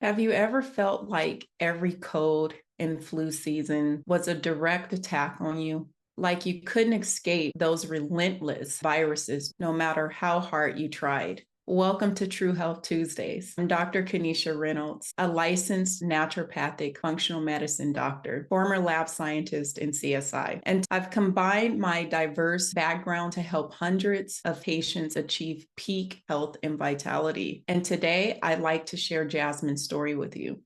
Have you ever felt like every cold and flu season was a direct attack on you? Like you couldn't escape those relentless viruses no matter how hard you tried? Welcome to True Health Tuesdays. I'm Dr. Kennisha Reynolds, a licensed naturopathic functional medicine doctor, former lab scientist in CSI. And I've combined my diverse background to help hundreds of patients achieve peak health and vitality. And today I'd like to share Jasmine's story with you.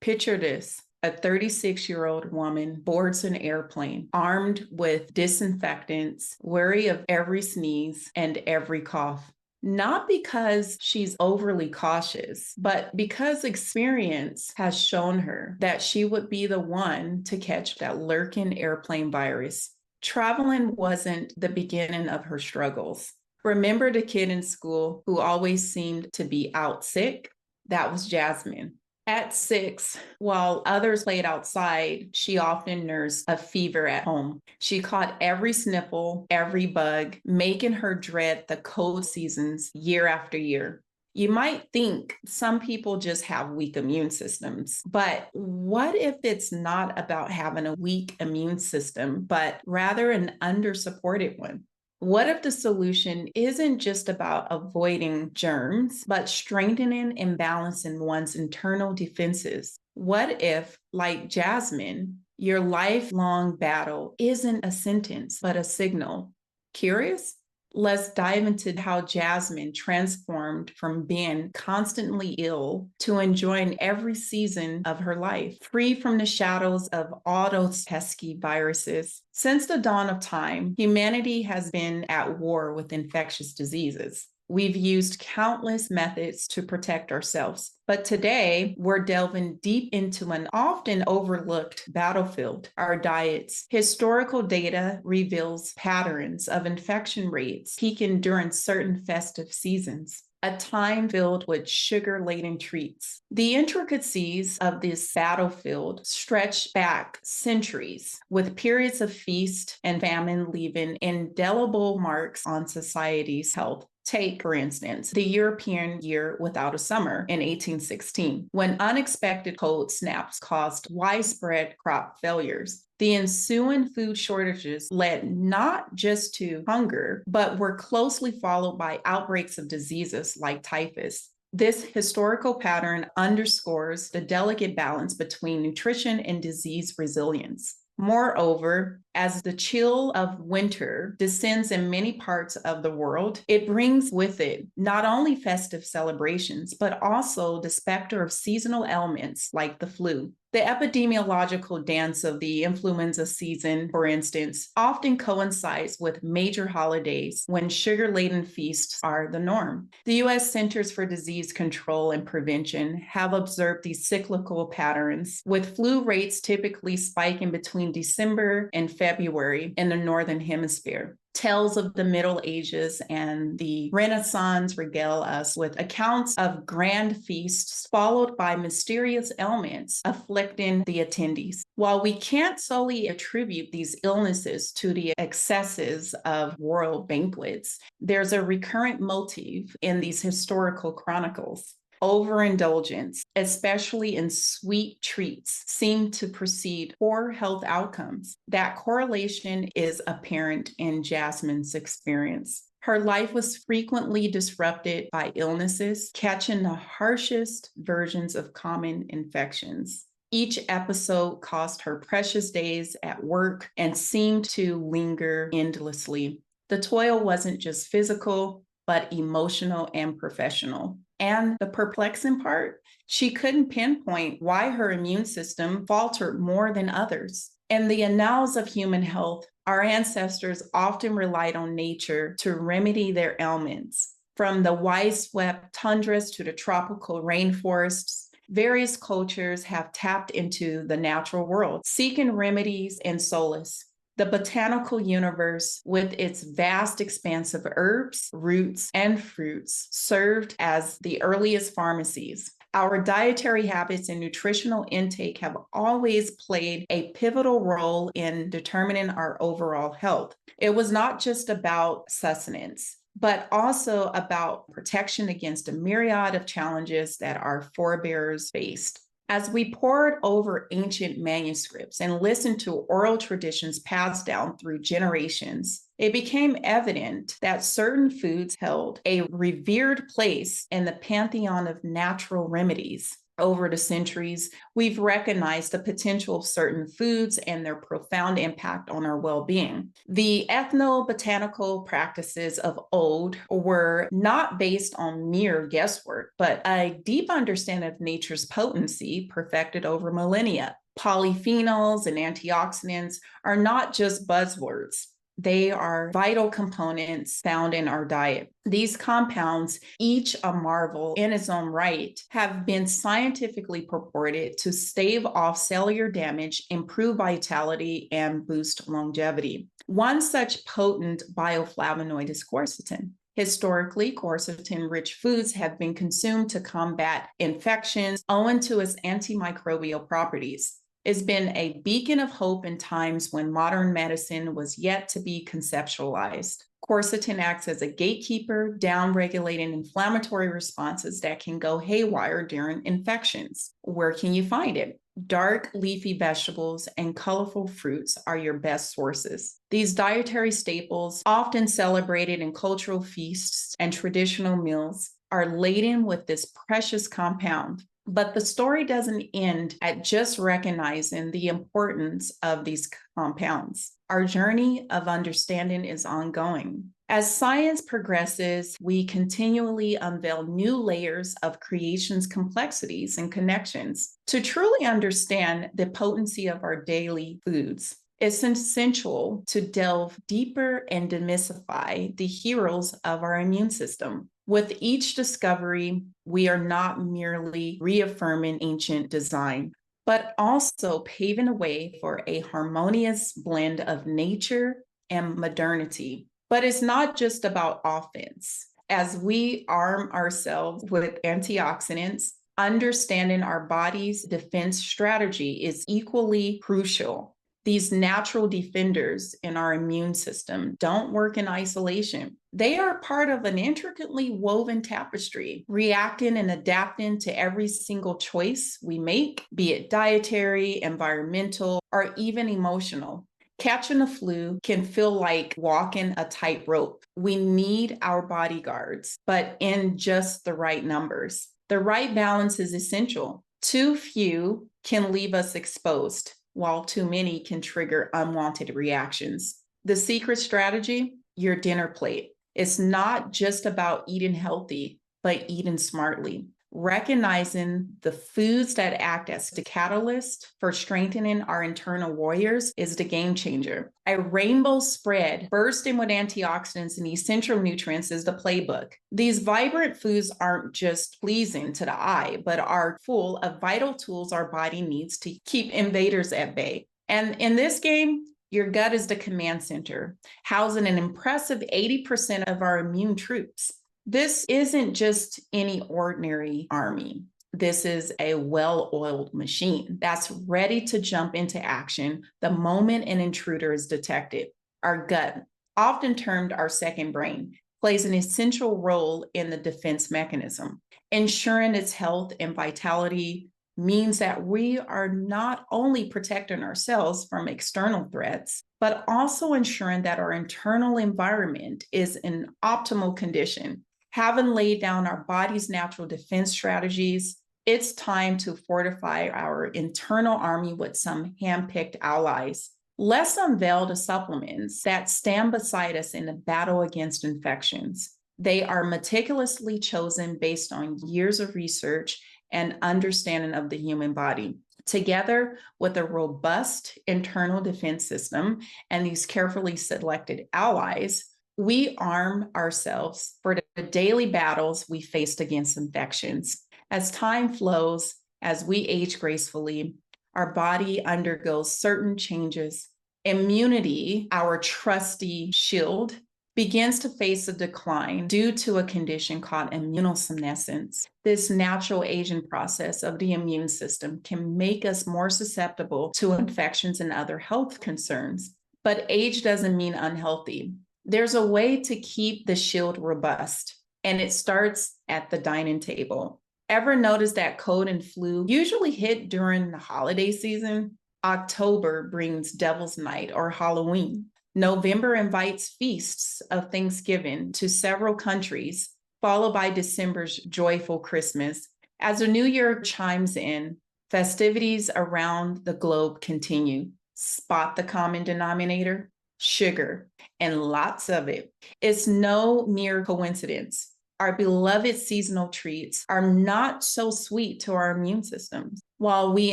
Picture this. A 36-year-old woman boards an airplane armed with disinfectants, wary of every sneeze and every cough. Not because she's overly cautious, but because experience has shown her that she would be the one to catch that lurking airplane virus. Traveling wasn't the beginning of her struggles. Remember the kid in school who always seemed to be out sick? That was Jasmine. At 6, while others played outside, she often nursed a fever at home. She caught every sniffle, every bug, making her dread the cold seasons year after year. You might think some people just have weak immune systems, but what if it's not about having a weak immune system, but rather an under-supported one? What if the solution isn't just about avoiding germs, but strengthening and balancing one's internal defenses? What if, like Jasmine, your lifelong battle isn't a sentence, but a signal? Curious? Let's dive into how Jasmine transformed from being constantly ill to enjoying every season of her life, free from the shadows of all those pesky viruses. Since the dawn of time, humanity has been at war with infectious diseases. We've used countless methods to protect ourselves. But today, we're delving deep into an often overlooked battlefield, our diets. Historical data reveals patterns of infection rates peaking during certain festive seasons, a time filled with sugar-laden treats. The intricacies of this battlefield stretch back centuries, with periods of feast and famine leaving indelible marks on society's health. Take, for instance, the European year without a summer in 1816, when unexpected cold snaps caused widespread crop failures. The ensuing food shortages led not just to hunger, but were closely followed by outbreaks of diseases like typhus. This historical pattern underscores the delicate balance between nutrition and disease resilience. Moreover, as the chill of winter descends in many parts of the world, it brings with it not only festive celebrations, but also the specter of seasonal ailments like the flu. The epidemiological dance of the influenza season, for instance, often coincides with major holidays when sugar-laden feasts are the norm. The U.S. Centers for Disease Control and Prevention have observed these cyclical patterns, with flu rates typically spiking between December and February in the Northern Hemisphere. Tales of the Middle Ages and the Renaissance regale us with accounts of grand feasts followed by mysterious ailments afflicting the attendees. While we can't solely attribute these illnesses to the excesses of royal banquets, there's a recurrent motif in these historical chronicles. Overindulgence, especially in sweet treats, seem to precede poor health outcomes. That correlation is apparent in Jasmine's experience. Her life was frequently disrupted by illnesses, catching the harshest versions of common infections. Each episode cost her precious days at work and seemed to linger endlessly. The toil wasn't just physical, but emotional and professional. And the perplexing part, she couldn't pinpoint why her immune system faltered more than others. In the annals of human health, our ancestors often relied on nature to remedy their ailments. From the wideswept tundras to the tropical rainforests, various cultures have tapped into the natural world, seeking remedies and solace. The botanical universe, with its vast expanse of herbs, roots, and fruits, served as the earliest pharmacies. Our dietary habits and nutritional intake have always played a pivotal role in determining our overall health. It was not just about sustenance. but also about protection against a myriad of challenges that our forebears faced. As we pored over ancient manuscripts and listened to oral traditions passed down through generations, it became evident that certain foods held a revered place in the pantheon of natural remedies. Over the centuries, we've recognized the potential of certain foods and their profound impact on our well-being. The ethnobotanical practices of old were not based on mere guesswork, but a deep understanding of nature's potency perfected over millennia. Polyphenols and antioxidants are not just buzzwords. They are vital components found in our diet. These compounds, each a marvel in its own right, have been scientifically purported to stave off cellular damage, improve vitality, and boost longevity. One such potent bioflavonoid is quercetin. Historically, quercetin-rich foods have been consumed to combat infections owing to its antimicrobial properties. It's been a beacon of hope in times when modern medicine was yet to be conceptualized. Quercetin acts as a gatekeeper, down-regulating inflammatory responses that can go haywire during infections. Where can you find it? Dark leafy vegetables and colorful fruits are your best sources. These dietary staples, often celebrated in cultural feasts and traditional meals, are laden with this precious compound. But the story doesn't end at just recognizing the importance of these compounds. Our journey of understanding is ongoing. As science progresses, we continually unveil new layers of creation's complexities and connections. To truly understand the potency of our daily foods, it's essential to delve deeper and demystify the heroes of our immune system. With each discovery, we are not merely reaffirming ancient design, but also paving a way for a harmonious blend of nature and modernity. But it's not just about offense. As we arm ourselves with antioxidants, understanding our body's defense strategy is equally crucial. These natural defenders in our immune system don't work in isolation. They are part of an intricately woven tapestry, reacting and adapting to every single choice we make, be it dietary, environmental, or even emotional. Catching the flu can feel like walking a tightrope. We need our bodyguards, but in just the right numbers. The right balance is essential. Too few can leave us exposed, while too many can trigger unwanted reactions. The secret strategy, your dinner plate. It's not just about eating healthy, but eating smartly. Recognizing the foods that act as the catalyst for strengthening our internal warriors is the game changer. A rainbow spread bursting with antioxidants and essential nutrients is the playbook. These vibrant foods aren't just pleasing to the eye, but are full of vital tools our body needs to keep invaders at bay. And in this game, your gut is the command center, housing an impressive 80% of our immune troops. This isn't just any ordinary army. This is a well-oiled machine that's ready to jump into action the moment an intruder is detected. Our gut, often termed our second brain, plays an essential role in the defense mechanism. Ensuring its health and vitality means that we are not only protecting ourselves from external threats, but also ensuring that our internal environment is in optimal condition. Having laid down our body's natural defense strategies, it's time to fortify our internal army with some hand-picked allies. Let's unveil the supplements that stand beside us in the battle against infections. They are meticulously chosen based on years of research and understanding of the human body. Together with a robust internal defense system and these carefully selected allies, we arm ourselves for the daily battles we faced against infections. As time flows, as we age gracefully, our body undergoes certain changes. Immunity, our trusty shield, begins to face a decline due to a condition called immunosenescence. This natural aging process of the immune system can make us more susceptible to infections and other health concerns. But age doesn't mean unhealthy. There's a way to keep the shield robust, and it starts at the dining table. Ever notice that cold and flu usually hit during the holiday season? October brings Devil's Night or Halloween. November invites feasts of Thanksgiving to several countries, followed by December's joyful Christmas. As the new year chimes in, festivities around the globe continue. Spot the common denominator? Sugar, and lots of it. It's no mere coincidence. Our beloved seasonal treats are not so sweet to our immune systems. While we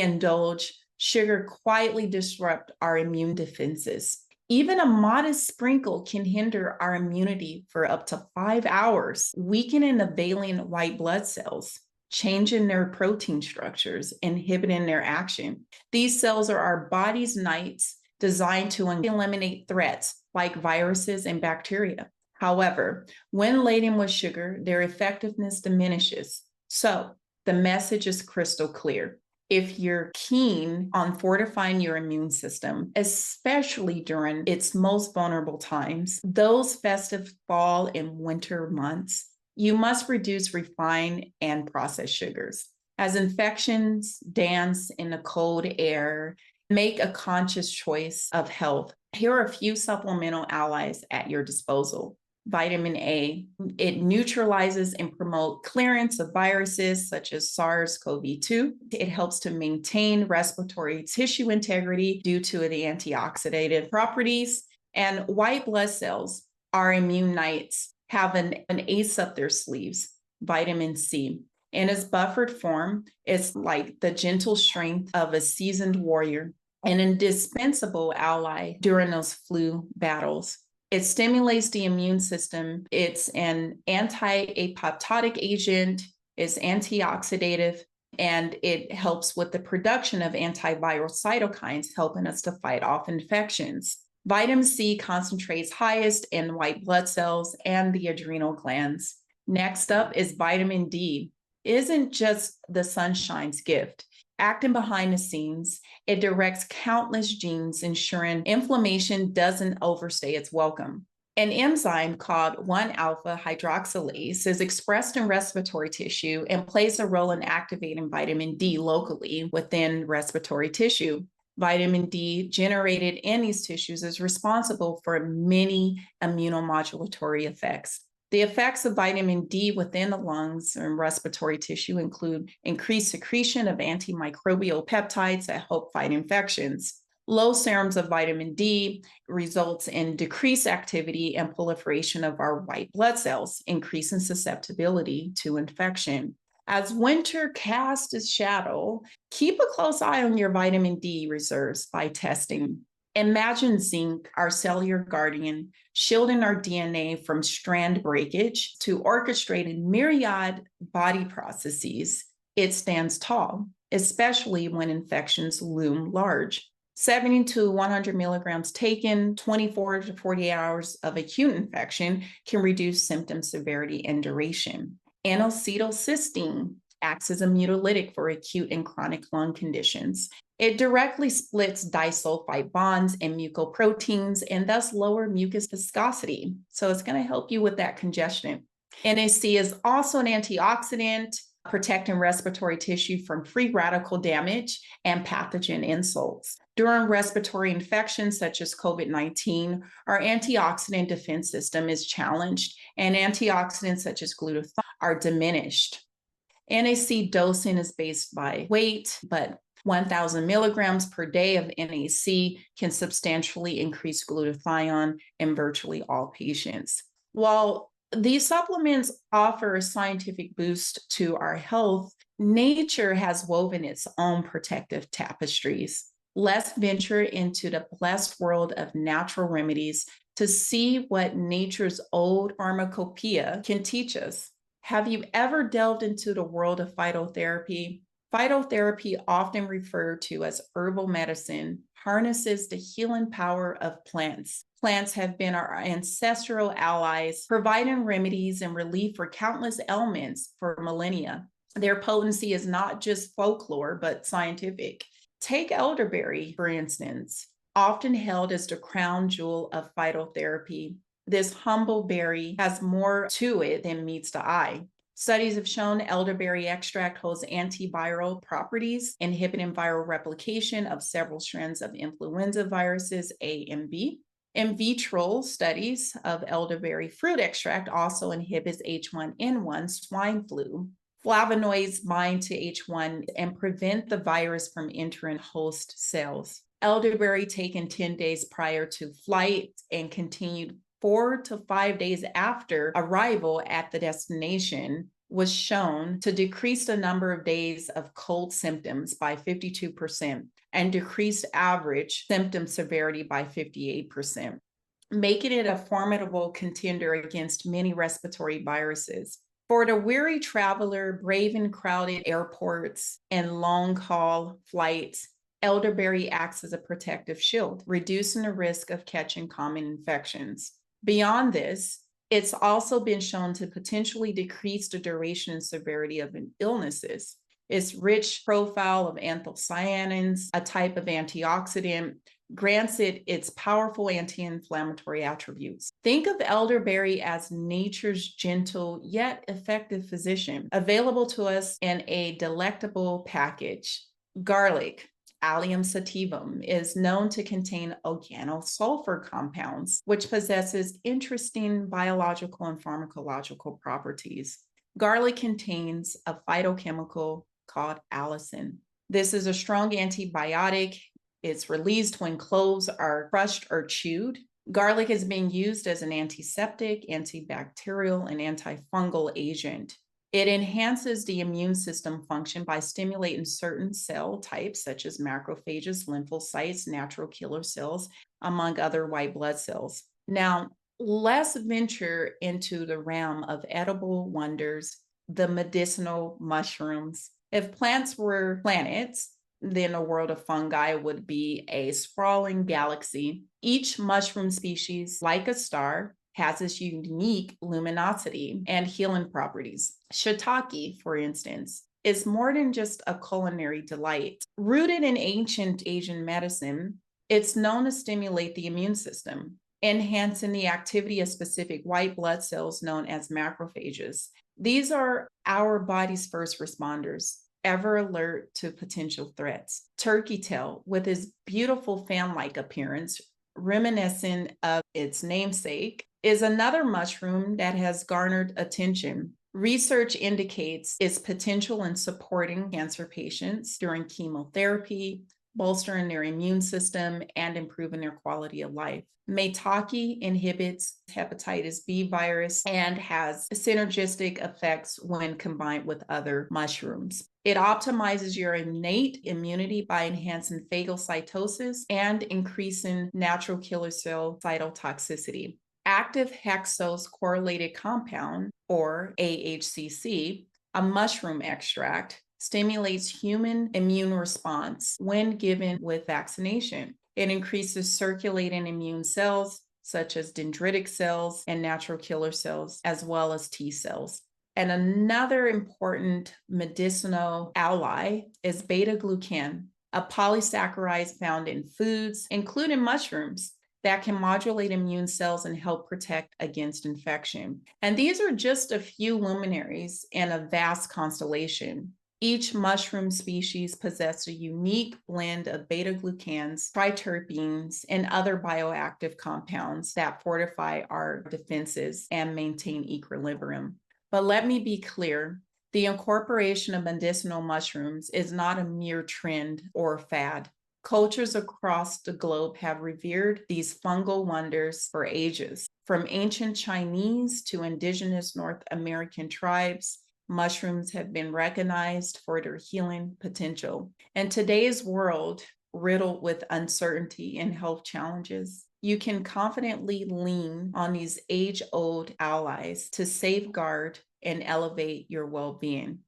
indulge, sugar quietly disrupts our immune defenses. Even a modest sprinkle can hinder our immunity for up to 5 hours, weakening the valent white blood cells, changing their protein structures, inhibiting their action. These cells are our body's knights designed to eliminate threats like viruses and bacteria. However, when laden with sugar, their effectiveness diminishes. So the message is crystal clear. If you're keen on fortifying your immune system, especially during its most vulnerable times, those festive fall and winter months, you must reduce refined and processed sugars. As infections dance in the cold air, make a conscious choice of health. Here are a few supplemental allies at your disposal. Vitamin A, it neutralizes and promotes clearance of viruses such as SARS-CoV-2. It helps to maintain respiratory tissue integrity due to the antioxidant properties. And white blood cells, our immune knights, have an ace up their sleeves, vitamin C. In its buffered form, it's like the gentle strength of a seasoned warrior, an indispensable ally during those flu battles. It stimulates the immune system. It's an anti-apoptotic agent, it's antioxidative, and it helps with the production of antiviral cytokines, helping us to fight off infections. Vitamin C concentrates highest in white blood cells and the adrenal glands. Next up is vitamin D. It isn't just the sunshine's gift. Acting behind the scenes, it directs countless genes, ensuring inflammation doesn't overstay its welcome. An enzyme called 1-alpha hydroxylase is expressed in respiratory tissue and plays a role in activating vitamin D locally within respiratory tissue. Vitamin D generated in these tissues is responsible for many immunomodulatory effects. The effects of vitamin D within the lungs and respiratory tissue include increased secretion of antimicrobial peptides that help fight infections. Low serums of vitamin D results in decreased activity and proliferation of our white blood cells, increasing susceptibility to infection. As winter casts its shadow, keep a close eye on your vitamin D reserves by testing. Imagine zinc, our cellular guardian, shielding our DNA from strand breakage to orchestrating myriad body processes. It stands tall, especially when infections loom large. 70 to 100 milligrams taken 24 to 48 hours of acute infection can reduce symptom severity and duration. N-acetylcysteine acts as a mucolytic for acute and chronic lung conditions. It directly splits disulfide bonds and mucoproteins and thus lower mucus viscosity. So it's going to help you with that congestion. NAC is also an antioxidant, protecting respiratory tissue from free radical damage and pathogen insults. During respiratory infections such as COVID-19, our antioxidant defense system is challenged, and antioxidants such as glutathione are diminished. NAC dosing is based by weight, but 1,000 milligrams per day of NAC can substantially increase glutathione in virtually all patients. While these supplements offer a scientific boost to our health, nature has woven its own protective tapestries. Let's venture into the blessed world of natural remedies to see what nature's old pharmacopoeia can teach us. Have you ever delved into the world of phytotherapy? Phytotherapy, often referred to as herbal medicine, harnesses the healing power of plants. Plants have been our ancestral allies, providing remedies and relief for countless ailments for millennia. Their potency is not just folklore, but scientific. Take elderberry, for instance, often held as the crown jewel of phytotherapy. This humble berry has more to it than meets the eye. Studies have shown elderberry extract holds antiviral properties, inhibiting viral replication of several strands of influenza viruses A and B. In vitro studies of elderberry fruit extract also inhibits H1N1 swine flu. Flavonoids bind to H1 and prevent the virus from entering host cells. Elderberry taken 10 days prior to flight and continued 4 to 5 days after arrival at the destination was shown to decrease the number of days of cold symptoms by 52% and decreased average symptom severity by 58%, making it a formidable contender against many respiratory viruses. For the weary traveler braving crowded airports and long-haul flights, elderberry acts as a protective shield, reducing the risk of catching common infections. Beyond this, it's also been shown to potentially decrease the duration and severity of illnesses. Its rich profile of anthocyanins, a type of antioxidant, grants it its powerful anti-inflammatory attributes. Think of elderberry as nature's gentle yet effective physician, available to us in a delectable package. Garlic, Allium sativum, is known to contain organosulfur compounds, which possesses interesting biological and pharmacological properties. Garlic contains a phytochemical called allicin. This is a strong antibiotic. It's released when cloves are crushed or chewed. Garlic is being used as an antiseptic, antibacterial, and antifungal agent. It enhances the immune system function by stimulating certain cell types, such as macrophages, lymphocytes, natural killer cells, among other white blood cells. Now, let's venture into the realm of edible wonders, the medicinal mushrooms. If plants were planets, then a world of fungi would be a sprawling galaxy. Each mushroom species, like a star, has its unique luminosity and healing properties. Shiitake, for instance, is more than just a culinary delight. Rooted in ancient Asian medicine, it's known to stimulate the immune system, enhancing the activity of specific white blood cells known as macrophages. These are our body's first responders, ever alert to potential threats. Turkey tail, with its beautiful fan-like appearance, reminiscent of its namesake, is another mushroom that has garnered attention. Research indicates its potential in supporting cancer patients during chemotherapy, bolstering their immune system, and improving their quality of life. Maitake inhibits hepatitis B virus and has synergistic effects when combined with other mushrooms. It optimizes your innate immunity by enhancing phagocytosis and increasing natural killer cell cytotoxicity. Active hexose correlated compound, or AHCC, a mushroom extract, stimulates human immune response when given with vaccination. It increases circulating immune cells, such as dendritic cells and natural killer cells, as well as T cells. And another important medicinal ally is beta-glucan, a polysaccharide found in foods, including mushrooms, that can modulate immune cells and help protect against infection. And these are just a few luminaries in a vast constellation. Each mushroom species possesses a unique blend of beta-glucans, triterpenes, and other bioactive compounds that fortify our defenses and maintain equilibrium. But let me be clear, the incorporation of medicinal mushrooms is not a mere trend or fad. Cultures across the globe have revered these fungal wonders for ages. From ancient Chinese to indigenous North American tribes, mushrooms have been recognized for their healing potential. In today's world, riddled with uncertainty and health challenges, you can confidently lean on these age-old allies to safeguard and elevate your well-being.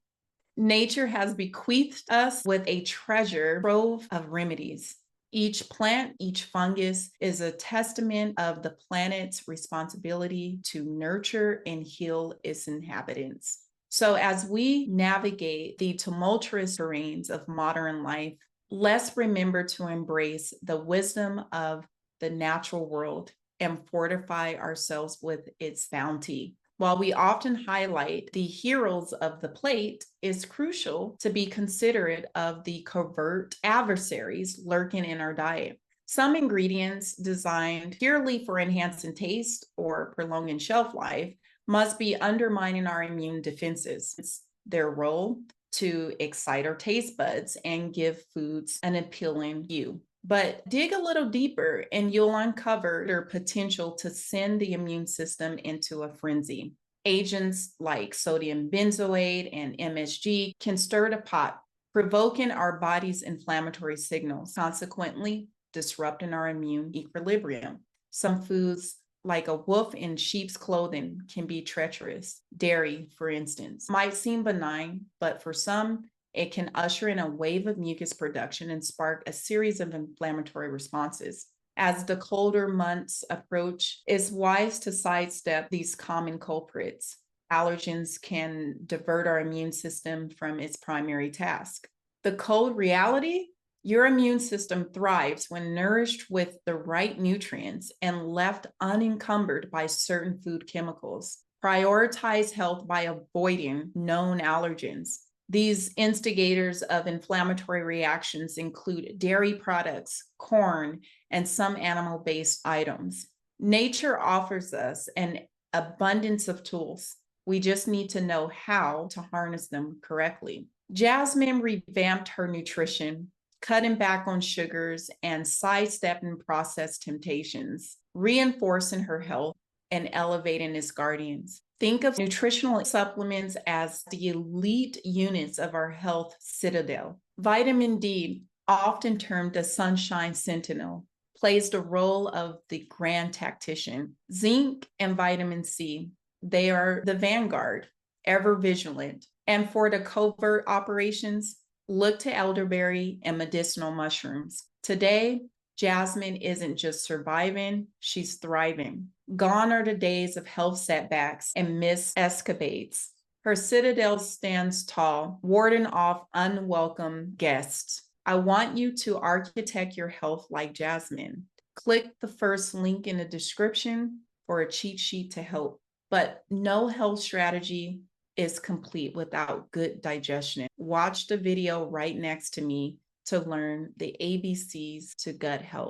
Nature has bequeathed us with a treasure trove of remedies. Each plant, each fungus is a testament of the planet's responsibility to nurture and heal its inhabitants. So as we navigate the tumultuous terrains of modern life, let's remember to embrace the wisdom of the natural world and fortify ourselves with its bounty. While we often highlight the heroes of the plate, it's crucial to be considerate of the covert adversaries lurking in our diet. Some ingredients designed purely for enhancing taste or prolonging shelf life must be undermining our immune defenses. It's their role to excite our taste buds and give foods an appealing hue. But dig a little deeper and you'll uncover their potential to send the immune system into a frenzy. Agents like sodium benzoate and MSG can stir the pot, provoking our body's inflammatory signals, consequently disrupting our immune equilibrium. Some foods, like a wolf in sheep's clothing, can be treacherous. Dairy, for instance, might seem benign, but for some, it can usher in a wave of mucus production and spark a series of inflammatory responses. As the colder months approach, it's wise to sidestep these common culprits. Allergens can divert our immune system from its primary task. The cold reality: your immune system thrives when nourished with the right nutrients and left unencumbered by certain food chemicals. Prioritize health by avoiding known allergens. These instigators of inflammatory reactions include dairy products, corn, and some animal-based items. Nature offers us an abundance of tools. We just need to know how to harness them correctly. Jasmine revamped her nutrition, cutting back on sugars and sidestepping processed temptations, reinforcing her health and elevating its guardians. Think of nutritional supplements as the elite units of our health citadel. Vitamin D, often termed the sunshine sentinel, plays the role of the grand tactician. Zinc and vitamin C, they are the vanguard, ever vigilant. And for the covert operations, look to elderberry and medicinal mushrooms. Today, Jasmine isn't just surviving, she's thriving. Gone are the days of health setbacks and missed escapades. Her citadel stands tall, warding off unwelcome guests. I want you to architect your health like Jasmine. Click the first link in the description for a cheat sheet to help. But no health strategy is complete without good digestion. Watch the video right next to me to learn the ABCs to gut health.